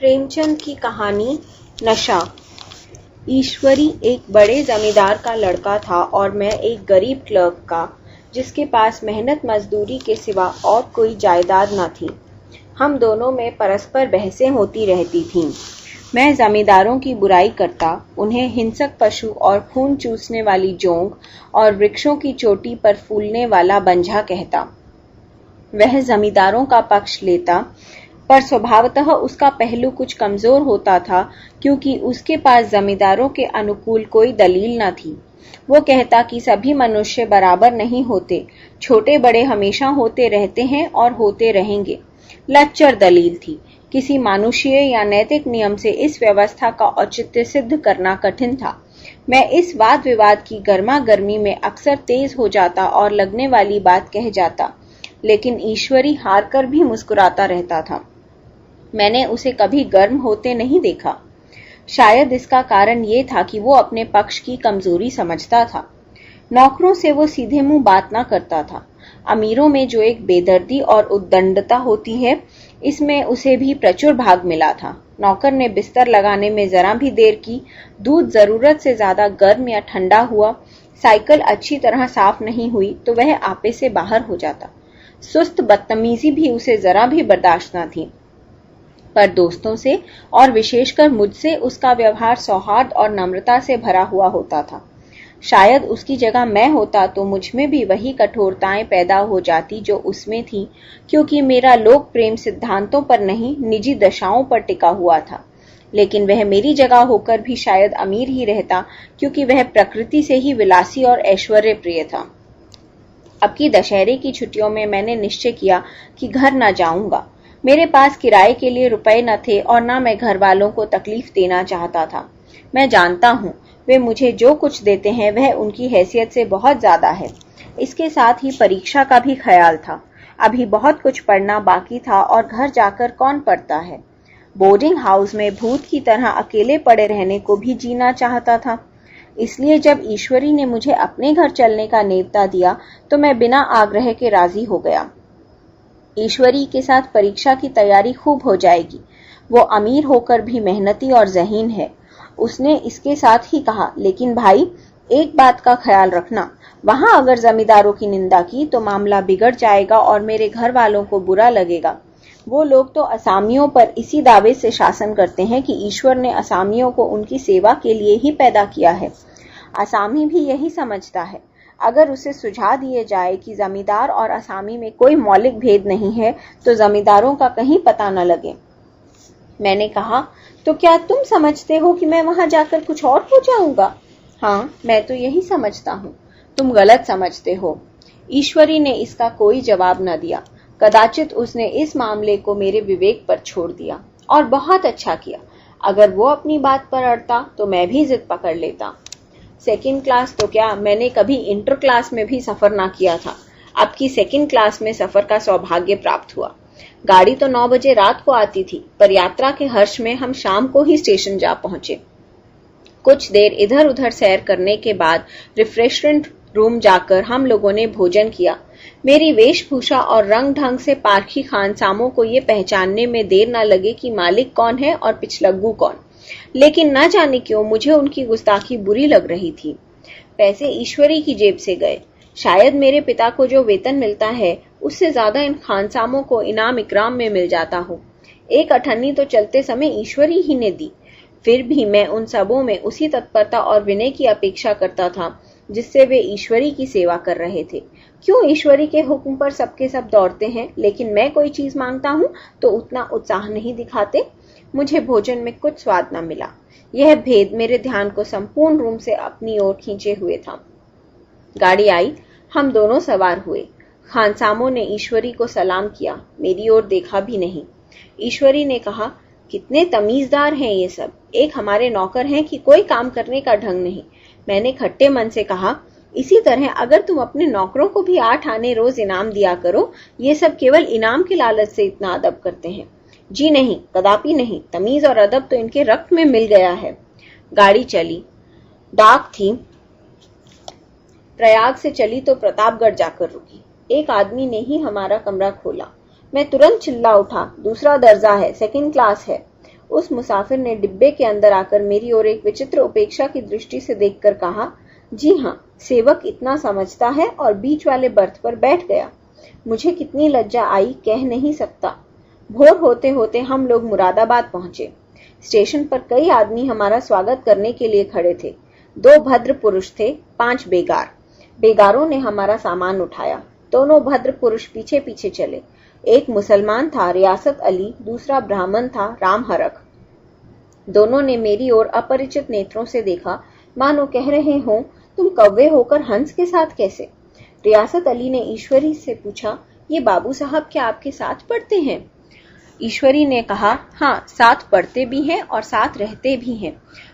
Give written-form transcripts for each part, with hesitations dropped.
प्रेमचंद की कहानी नशा। ईश्वरी एक बड़े जमींदार का लड़का था और मैं एक गरीब क्लर्क का, जिसके पास मेहनत मजदूरी के सिवा और कोई जायदाद न थी। हम दोनों में परस्पर बहसें होती रहती थीं। मैं जमींदारों की बुराई करता, उन्हें हिंसक पशु और खून चूसने वाली जोंक और वृक्षों की चोटी पर फूलने वाला बंझा कहता। वह जमींदारों का पक्ष लेता, पर स्वभावतः उसका पहलू कुछ कमजोर होता था, क्योंकि उसके पास जमींदारों के अनुकूल कोई दलील न थी। वो कहता कि सभी मनुष्य बराबर नहीं होते, छोटे बड़े हमेशा होते रहते हैं और होते रहेंगे। लच्चर दलील थी। किसी मानुषीय या नैतिक नियम से इस व्यवस्था का औचित्य सिद्ध करना कठिन था। मैं इस वाद विवाद की गर्मा गर्मी में अक्सर तेज हो जाता और लगने वाली बात कह जाता, लेकिन ईश्वरी हार कर भी मुस्कुराता रहता था। मैंने उसे कभी गर्म होते नहीं देखा। शायद इसका कारण ये था कि वो अपने पक्ष की कमजोरी समझता था। नौकरों से वो सीधे मुंह बात ना करता था। अमीरों में जो एक बेदर्दी और उद्दंडता होती है, इसमें उसे भी प्रचुर भाग मिला था। नौकर ने बिस्तर लगाने में जरा भी देर की, दूध जरूरत से ज्यादा गर्म या ठंडा हुआ, साइकिल अच्छी तरह साफ नहीं हुई तो वह आपे से बाहर हो जाता। सुस्त बदतमीजी भी उसे जरा भी बर्दाश्त न थी। पर दोस्तों से और विशेषकर मुझसे उसका व्यवहार सौहार्द और नम्रता से भरा हुआ होता था। शायद उसकी जगह मैं होता तो मुझ में भी वही कठोरताएं पैदा हो जाती जो उसमें थी, क्योंकि मेरा लोक प्रेम सिद्धांतों पर नहीं, निजी दशाओं पर टिका हुआ था। लेकिन वह मेरी जगह होकर भी शायद अमीर ही रहता, क्योंकि वह प्रकृति से ही विलासी और ऐश्वर्य प्रिय था। अब की दशहरे की छुट्टियों में मैंने निश्चय किया कि घर न जाऊंगा। मेरे पास किराए के लिए रुपए न थे और न मैं घर वालों को तकलीफ देना चाहता था। मैं जानता हूँ वे मुझे जो कुछ देते हैं वह उनकी हैसियत से बहुत ज्यादा है। इसके साथ ही परीक्षा का भी ख्याल था। अभी बहुत कुछ पढ़ना बाकी था और घर जाकर कौन पढ़ता है। बोर्डिंग हाउस में भूत की तरह अकेले पड़े रहने को भी जीना चाहता था। इसलिए जब ईश्वरी ने मुझे अपने घर चलने का नेवता दिया तो मैं बिना आग्रह के राजी हो गया। ईश्वरी के साथ परीक्षा की तैयारी खूब हो जाएगी। वो अमीर होकर भी मेहनती और ज़हीन है। उसने इसके साथ ही कहा, लेकिन भाई एक बात का ख्याल रखना, वहां अगर जमींदारों की निंदा की तो मामला बिगड़ जाएगा और मेरे घर वालों को बुरा लगेगा। वो लोग तो असामियों पर इसी दावे से शासन करते हैं कि ईश्वर ने असामियों को उनकी सेवा के लिए ही पैदा किया है। असामी भी यही समझता है। अगर उसे सुझा दिए जाए कि जमींदार और असामी में कोई मौलिक भेद नहीं है तो जमींदारों का कहीं पता न लगे। मैंने कहा, तो क्या तुम समझते हो कि मैं वहां जाकर कुछ और हो जाऊंगा? हाँ, मैं तो यही समझता हूँ। तुम गलत समझते हो। ईश्वरी ने इसका कोई जवाब न दिया। कदाचित उसने इस मामले को मेरे विवेक पर छोड़ दिया, और बहुत अच्छा किया। अगर वो अपनी बात पर अड़ता तो मैं भी जिद पकड़ लेता। सेकंड क्लास तो क्या, मैंने कभी इंटर क्लास में भी सफर ना किया था। अब की सेकंड क्लास में सफर का सौभाग्य प्राप्त हुआ। गाड़ी तो 9 बजे रात को आती थी, पर यात्रा के हर्ष में हम शाम को ही स्टेशन जा पहुंचे। कुछ देर इधर उधर सैर करने के बाद रिफ्रेशमेंट रूम जाकर हम लोगों ने भोजन किया। मेरी वेशभूषा और रंग ढंग से पारखी खानसामों को ये पहचानने में देर न लगे कि मालिक कौन है और पिछलग्गू कौन। लेकिन न जाने क्यों मुझे उनकी गुस्ताखी बुरी लग रही थी। पैसे ईश्वरी की जेब से गए। शायद मेरे पिता को जो वेतन मिलता है उससे ज्यादा इन खानसामों को इनाम इकराम में मिल जाता हो। एक अठन्नी तो चलते समय ईश्वरी ही ने दी। फिर भी मैं उन सबों में उसी तत्परता और विनय की अपेक्षा करता था जिससे वे ईश्वरी की सेवा कर रहे थे। क्यों ईश्वरी के हुक्म पर सबके सब दौड़ते हैं, लेकिन मैं कोई चीज मांगता हूँ तो उतना उत्साह नहीं दिखाते। मुझे भोजन में कुछ स्वाद न मिला। यह भेद मेरे ध्यान को संपूर्ण रूम से अपनी ओर खींचे हुए था। गाड़ी आई, हम दोनों सवार हुए। खानसामों ने ईश्वरी को सलाम किया, मेरी ओर देखा भी नहीं। ईश्वरी ने कहा, कितने तमीजदार हैं ये सब। एक हमारे नौकर हैं कि कोई काम करने का ढंग नहीं। मैंने खट्टे मन से कहा, इसी तरह अगर तुम अपने नौकरों को भी 8 आने रोज इनाम दिया करो। ये सब केवल इनाम के लालच से इतना अदब करते हैं। जी नहीं, कदापि नहीं। तमीज और अदब तो इनके रक्त में मिल गया है। गाड़ी चली। डाक थी। प्रयाग से चली तो प्रतापगढ़ जाकर रुकी। एक आदमी ने ही हमारा कमरा खोला। मैं तुरंत चिल्ला उठा, दूसरा दर्जा है, सेकंड क्लास है। उस मुसाफिर ने डिब्बे के अंदर आकर मेरी ओर एक विचित्र उपेक्षा की दृष्टि से देखकर कहा, जी हाँ, सेवक इतना समझता है, और बीच वाले बर्थ पर बैठ गया। मुझे कितनी लज्जा आई कह नहीं सकता। भोर होते होते हम लोग मुरादाबाद पहुंचे। स्टेशन पर कई आदमी हमारा स्वागत करने के लिए खड़े थे। 2 भद्र पुरुष थे, 5 बेगार। बेगारों ने हमारा सामान उठाया। दोनों भद्र पुरुष पीछे पीछे चले। एक मुसलमान था, रियासत अली, दूसरा ब्राह्मण था, राम हरख। दोनों ने मेरी ओर अपरिचित नेत्रों से देखा, मानो कह रहे हों, तुम कौवे होकर हंस के साथ कैसे? रियासत अली ने ईश्वरी से पूछा, ये बाबू साहब क्या आपके साथ पढ़ते हैं? ईश्वरी ने कहा, हाँ, साथ पढ़ते भी हैं और साथ रहते भी हैं।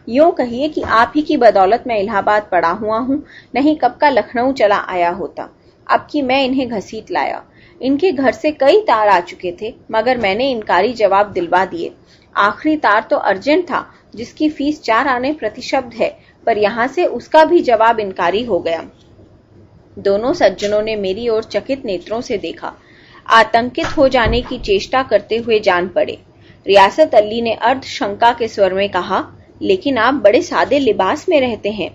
यूं कहिए कि आप ही की बदौलत मैं इलाहाबाद पड़ा हुआ हूँ, नहीं कब का लखनऊ चला आया होता। अब कि मैं इन्हें घसीट लाया। इनके घर से कई तार आ चुके थे, मगर मैंने इनकारी जवाब दिलवा दिए। आखिरी तार तो अर्जेंट था, जिसकी फीस 4 आने प्रति शब्द है, पर यहाँ से उसका भी जवाब इनकारी हो गया। दोनों सज्जनों ने मेरी ओर चकित नेत्रों से देखा। आतंकित हो जाने की चेष्टा करते हुए जान पड़े। रियासत अली ने अर्ध शंका के स्वर में कहा, लेकिन आप बड़े सादे लिबास में रहते हैं।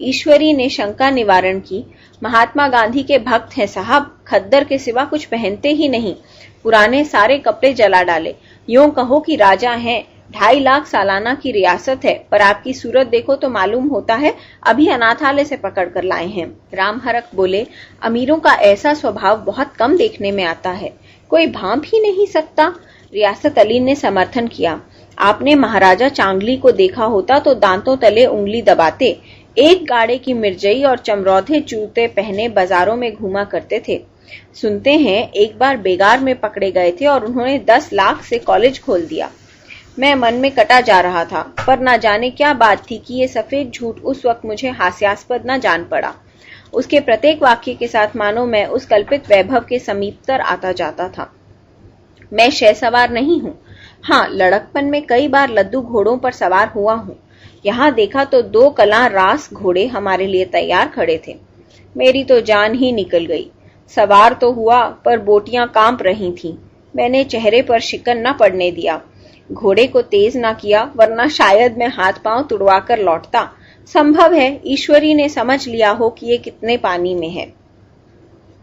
ईश्वरी ने शंका निवारण की, महात्मा गांधी के भक्त हैं साहब, खद्दर के सिवा कुछ पहनते ही नहीं, पुराने सारे कपड़े जला डाले। यूं कहो कि राजा हैं, 2.5 लाख सालाना की रियासत है, पर आपकी सूरत देखो तो मालूम होता है अभी अनाथालय से पकड़ कर लाए हैं। राम हरख बोले, अमीरों का ऐसा स्वभाव बहुत कम देखने में आता है, कोई भांप ही नहीं सकता। रियासत अली ने समर्थन किया, आपने महाराजा चांगली को देखा होता तो दांतों तले उंगली दबाते। एक गाड़े की मिर्जई और चमरौधे जूते पहने बाजारों में घूमा करते थे। सुनते हैं एक बार बेगार में पकड़े गए थे और उन्होंने 10 लाख से कॉलेज खोल दिया। मैं मन में कटा जा रहा था, पर न जाने क्या बात थी कि ये सफेद झूठ उस वक्त मुझे हास्यास्पद न जान पड़ा। उसके प्रत्येक वाक्य के साथ मानो मैं उस कल्पित वैभव के समीपतर आता जाता था। मैं शहसवार नहीं हूँ। हाँ, लड़कपन में कई बार लद्दू घोड़ों पर सवार हुआ हूँ। यहाँ देखा तो 2 कलां रास घोड़े हमारे लिए तैयार खड़े थे। मेरी तो जान ही निकल गई। सवार तो हुआ, पर बोटियां कांप रही थीं। मैंने चेहरे पर शिकन न पड़ने दिया। घोड़े को तेज न किया, वरना शायद मैं हाथ पांव तुड़वा कर लौटता। संभव है ईश्वरी ने समझ लिया हो कि ये कितने पानी में है।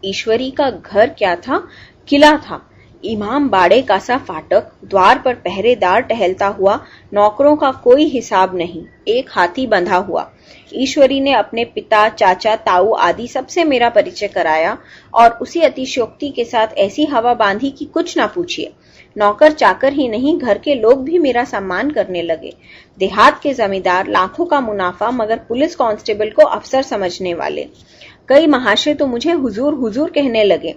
ईश्वरी का घर क्या था? किला था। इमाम बाड़े का सा फाटक, द्वार पर पहरेदार टहलता हुआ, नौकरों का कोई हिसाब नहीं, एक हाथी बंधा हुआ। ईश्वरी ने अपने पिता, चाचा, ताऊ आदि सबसे मेरा परिचय कराया और उसी अतिशयोक्ति के साथ ऐसी हवा बांधी कि कुछ ना पूछिए। नौकर चाकर ही नहीं, घर के लोग भी मेरा सम्मान करने लगे। देहात के जमींदार, लाखों का मुनाफा, मगर पुलिस कांस्टेबल को अफसर समझने वाले। कई महाशय तो मुझे हुजूर हुजूर कहने लगे।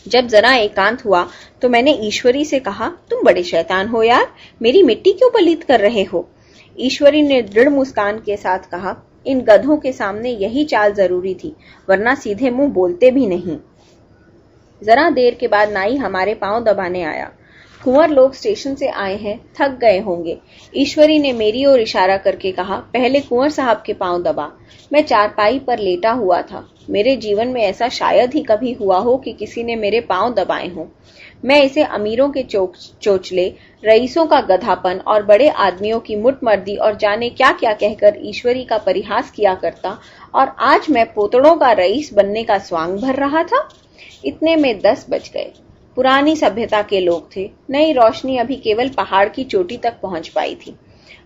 जब जरा एकांत हुआ तो मैंने ईश्वरी से कहा, तुम बड़े शैतान हो यार, मेरी मिट्टी क्यों पलीत कर रहे हो? ईश्वरी ने दृढ़ मुस्कान के साथ कहा, इन गधों के सामने यही चाल जरूरी थी, वरना सीधे मुंह बोलते भी नहीं। जरा देर के बाद नाई हमारे पांव दबाने आया। कुंवर लोग स्टेशन से आए हैं, थक गए होंगे। ईश्वरी ने मेरी ओर इशारा करके कहा, पहले कुंवर साहब के पांव दबा। मैं चारपाई पर लेटा हुआ था। मेरे जीवन में ऐसा शायद ही कभी हुआ हो कि किसी ने मेरे पांव दबाए हों। मैं इसे अमीरों के चोचले, रईसों का गधापन और बड़े आदमियों की मुटमर्दी और जाने क्या क्या कहकर ईश्वरी का परिहास किया करता, और आज मैं पोतड़ों का रईस बनने का स्वांग भर रहा था। इतने में 10 बज गए। पुरानी सभ्यता के लोग थे। नई रोशनी अभी केवल पहाड़ की चोटी तक पहुंच पाई थी।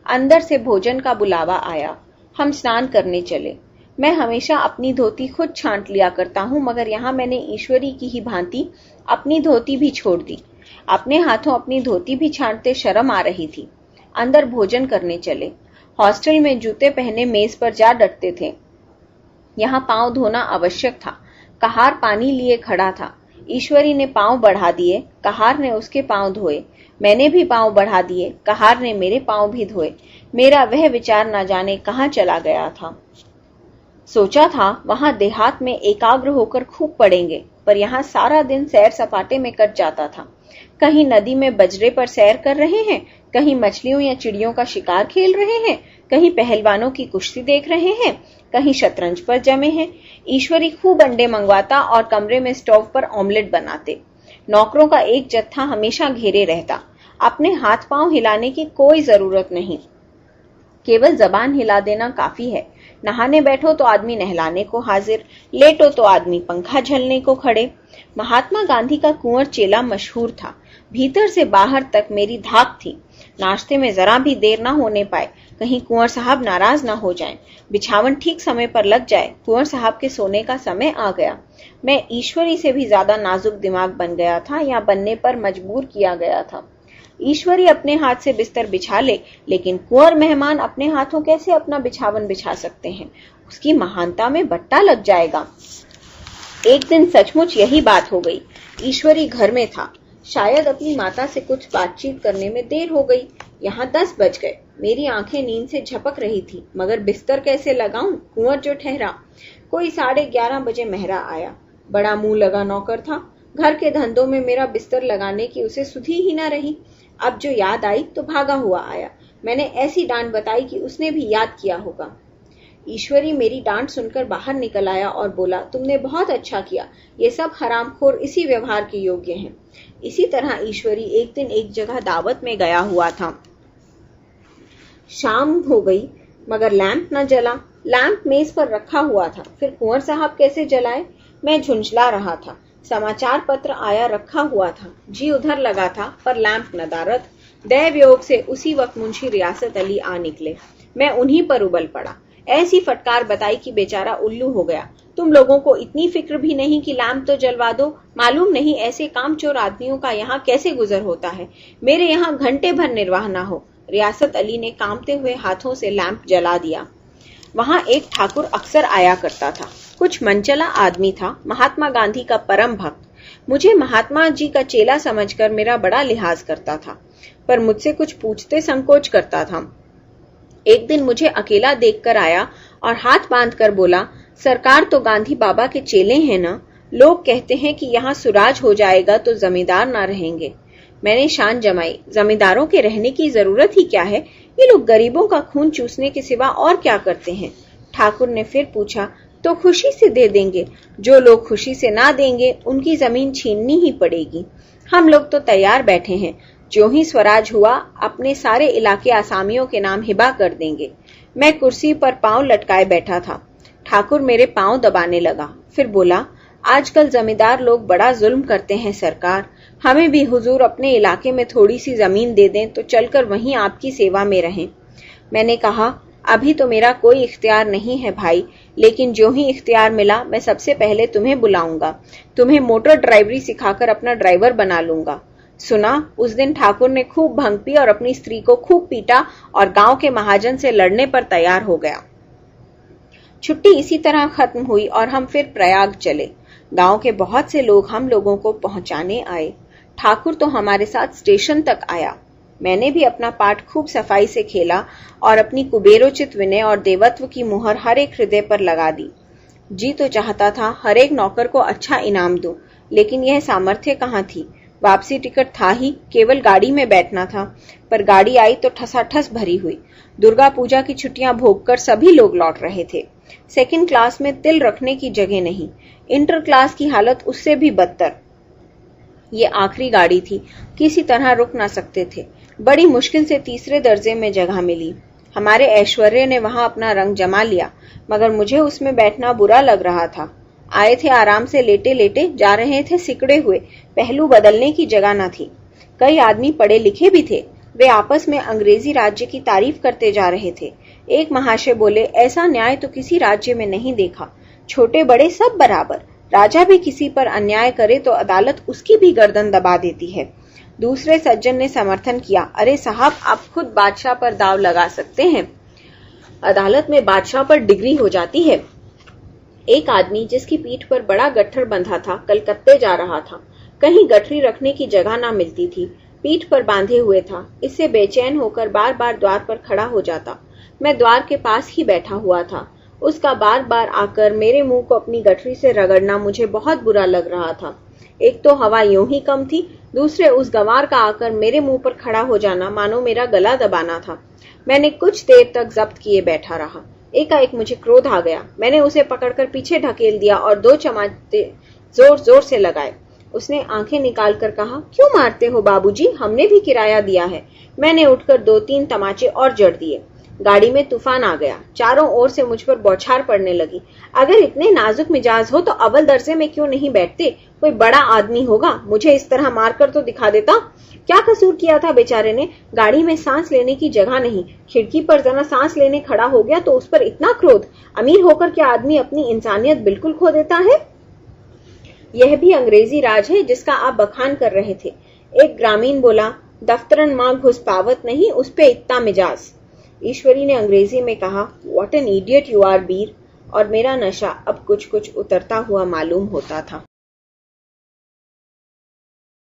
अंदर से भोजन का बुलावा आया। हम स्नान करने चले। मैं हमेशा अपनी धोती खुद छांट लिया करता हूँ, मगर यहाँ मैंने ईश्वरी की ही भांति अपनी धोती भी छोड़ दी। अपने हाथों अपनी धोती भी छांटते शर्म आ रही थी। अंदर भोजन करने चले। हॉस्टल में जूते पहने मेज पर जा डटते थे। यहाँ पांव धोना आवश्यक था। कहार पानी लिए खड़ा था। ईश्वरी ने पांव बढ़ा दिए, कहार ने उसके पांव धोए। मैंने भी पांव बढ़ा दिए, कहार ने मेरे पांव भी धोए। मेरा वह विचार न जाने कहाँ चला गया था। सोचा था वहां देहात में एकाग्र होकर खूब पढ़ेंगे, पर यहाँ सारा दिन सैर सपाटे में कट जाता था। कहीं नदी में बजरे पर सैर कर रहे हैं, कहीं मछलियों या चिड़ियों का शिकार खेल रहे हैं, कहीं पहलवानों की कुश्ती देख रहे हैं, कहीं शतरंज पर जमे हैं। ईश्वरी खूब अंडे मंगवाता और कमरे में स्टोव पर ऑमलेट बनाते। नौकरों का एक जत्था हमेशा घेरे रहता। अपने हाथ पांव हिलाने की कोई जरूरत नहीं, केवल जबान हिला देना काफी है। नहाने बैठो तो आदमी नहलाने को हाजिर, लेटो तो आदमी पंखा झलने को खड़े। महात्मा गांधी का कुंवर चेला मशहूर था। भीतर से बाहर तक मेरी धाक थी। नाश्ते में जरा भी देर ना होने पाए, कहीं कुंवर साहब नाराज ना हो जाएं। बिछावन ठीक समय पर लग जाए, कुंवर साहब के सोने का समय आ गया। मैं ईश्वरी से भी ज्यादा नाजुक दिमाग बन गया था या बनने पर मजबूर किया गया था। ईश्वरी अपने हाथ से बिस्तर बिछा ले, लेकिन कुंवर मेहमान अपने हाथों कैसे अपना बिछावन बिछा सकते हैं? उसकी महानता में बट्टा लग जाएगा। एक दिन सचमुच यही बात हो गई। ईश्वरी घर में था। शायद अपनी माता से कुछ बातचीत करने में देर हो गई। यहाँ 10 बज गए। मेरी आंखें नींद से झपक रही थी, मगर बिस्तर कैसे लगाऊं? कुंवर जो ठहरा। कोई 11:30 बजे मेहरा आया। बड़ा मुंह लगा नौकर था। घर के धंधों में मेरा बिस्तर लगाने की उसे सुधि ही न रही। अब जो याद आई तो भागा हुआ आया। मैंने ऐसी डांट बताई कि उसने भी याद किया होगा। ईश्वरी मेरी डांट सुनकर बाहर निकल आया और बोला, तुमने बहुत अच्छा किया। ये सब हरामखोर इसी व्यवहार के योग्य हैं। इसी तरह ईश्वरी एक दिन एक जगह दावत में गया हुआ था। शाम हो गई, मगर लैंप न जला। लैंप मेज पर रखा हुआ था, फिर कुंवर साहब कैसे जलाए? मैं झुंझला रहा था। समाचार पत्र आया रखा हुआ था। जी उधर लगा था, पर लैंप नदारद। दैव योग से उसी वक्त मुंशी रियासत अली आ निकले। मैं उन्हीं पर उबल पड़ा। ऐसी फटकार बताई कि बेचारा उल्लू हो गया। तुम लोगों को इतनी फिक्र भी नहीं कि लैंप तो जलवा दो? मालूम नहीं ऐसे कामचोर आदमियों का यहाँ कैसे गुजर होता है। मेरे यहाँ घंटे भर निर्वाह न हो। रियासत अली ने कांपते हुए हाथों से लैंप जला दिया। वहां एक ठाकुर अक्सर आया करता था। कुछ मनचला आदमी था, महात्मा गांधी का परम भक्त। मुझे महात्मा जी का चेला समझकर मेरा बड़ा लिहाज करता था, पर मुझसे कुछ पूछते संकोच करता था। एक दिन मुझे अकेला देखकर आया और हाथ बांधकर बोला, सरकार तो गांधी बाबा के चेले हैं ना? लोग कहते हैं कि यहाँ सुराज हो जाएगा तो जमींदार ना रहेंगे। मैंने शान जमाई, जमींदारों के रहने की जरूरत ही क्या है? ये लोग गरीबों का खून चूसने के सिवा और क्या करते हैं? ठाकुर ने फिर पूछा, तो खुशी से दे देंगे। जो लोग खुशी से ना देंगे उनकी जमीन छीननी ही पड़ेगी। हम लोग तो तैयार बैठे हैं। जो ही स्वराज हुआ अपने सारे इलाके आसामियों के नाम हिबा कर देंगे। मैं कुर्सी पर पांव लटकाए बैठा था। ठाकुर मेरे पांव दबाने लगा, फिर बोला, आजकल जमींदार लोग बड़ा जुल्म करते हैं सरकार। हमें भी हुजूर अपने इलाके में थोड़ी सी जमीन दे दें तो चलकर वहीं आपकी सेवा में रहें। मैंने कहा, अभी तो मेरा कोई इख्तियार नहीं है भाई, लेकिन जो ही इख्तियार मिला मैं सबसे पहले तुम्हें बुलाऊंगा। तुम्हें मोटर ड्राइवरी सिखाकर अपना ड्राइवर बना लूंगा। सुना, उस दिन ठाकुर ने खूब भंग पी और अपनी स्त्री को खूब पीटा और गांव के महाजन से लड़ने पर तैयार हो गया। छुट्टी इसी तरह खत्म हुई और हम फिर प्रयाग चले। गांव के बहुत से लोग हम लोगों को पहुंचाने आए। ठाकुर तो हमारे साथ स्टेशन तक आया। मैंने भी अपना पाठ खूब सफाई से खेला और अपनी कुबेरोचित विनय और देवत्व की मुहर हर एक हृदय पर लगा दी। जी तो चाहता था हर एक नौकर को अच्छा इनाम दूं, लेकिन यह सामर्थ्य कहाँ थी। वापसी टिकट था ही, केवल गाड़ी में बैठना था, पर गाड़ी आई तो ठसाठस भरी हुई। दुर्गा पूजा की छुट्टियां भोगकर सभी लोग लौट रहे थे। सेकंड क्लास में तिल रखने की जगह नहीं। इंटर क्लास की हालत उससे भी बदतर। ये आखिरी गाड़ी थी, किसी तरह रुक ना सकते थे। बड़ी मुश्किल से तीसरे दर्जे में जगह मिली। हमारे ऐश्वर्य ने वहां अपना रंग जमा लिया, मगर मुझे उसमें बैठना बुरा लग रहा था। आए थे आराम से लेटे लेटे, जा रहे थे सिकड़े हुए। पहलू बदलने की जगह न थी। कई आदमी पढ़े लिखे भी थे। वे आपस में अंग्रेजी राज्य की तारीफ करते जा रहे थे। एक महाशय बोले, ऐसा न्याय तो किसी राज्य में नहीं देखा। छोटे बड़े सब बराबर। राजा भी किसी पर अन्याय करे तो अदालत उसकी भी गर्दन दबा देती है। दूसरे सज्जन ने समर्थन किया, अरे साहब, आप खुद बादशाह पर दाव लगा सकते हैं। अदालत में बादशाह पर डिग्री हो जाती है। एक आदमी जिसकी पीठ पर बड़ा गट्ठर बंधा था, कलकत्ते जा रहा था। कहीं गठरी रखने की जगह ना मिलती थी। पीठ पर बांधे हुए था। इससे बेचैन होकर बार बार द्वार पर खड़ा हो जाता। मैं द्वार के पास ही बैठा हुआ था। उसका बार बार आकर मेरे मुंह को अपनी गठरी से रगड़ना मुझे बहुत बुरा लग रहा था। एक तो हवा यूं ही कम थी, दूसरे उस गंवार का आकर मेरे मुंह पर खड़ा हो जाना मानो मेरा गला दबाना था। मैंने कुछ देर तक जब्त किए बैठा रहा। एकाएक मुझे क्रोध आ गया। मैंने उसे पकड़कर पीछे ढकेल दिया और 2 चमाटे जोर जोर से लगाए। उसने आंखें निकालकर कहा, क्यों मारते हो बाबूजी, हमने भी किराया दिया है। मैंने उठकर 2-3 तमाचे और जड़ दिए। गाड़ी में तूफान आ गया। चारों ओर से मुझ पर बौछार पड़ने लगी। अगर इतने नाजुक मिजाज हो तो अव्वल दर्जे में क्यों नहीं बैठते? कोई बड़ा आदमी होगा, मुझे इस तरह मारकर तो दिखा देता। क्या कसूर किया था बेचारे ने? गाड़ी में सांस लेने की जगह नहीं, खिड़की पर जरा सांस लेने खड़ा हो गया तो उस पर इतना क्रोध। अमीर होकर क्या आदमी अपनी इंसानियत बिल्कुल खो देता है? यह भी अंग्रेजी राज है जिसका आप बखान कर रहे थे। एक ग्रामीण बोला, दफ्तरन मां घुस पावत नहीं, उस पे इतना मिजाज। ईश्वरी ने अंग्रेजी में कहा, what an idiot you are बीर, और मेरा नशा अब कुछ कुछ उतरता हुआ मालूम होता था।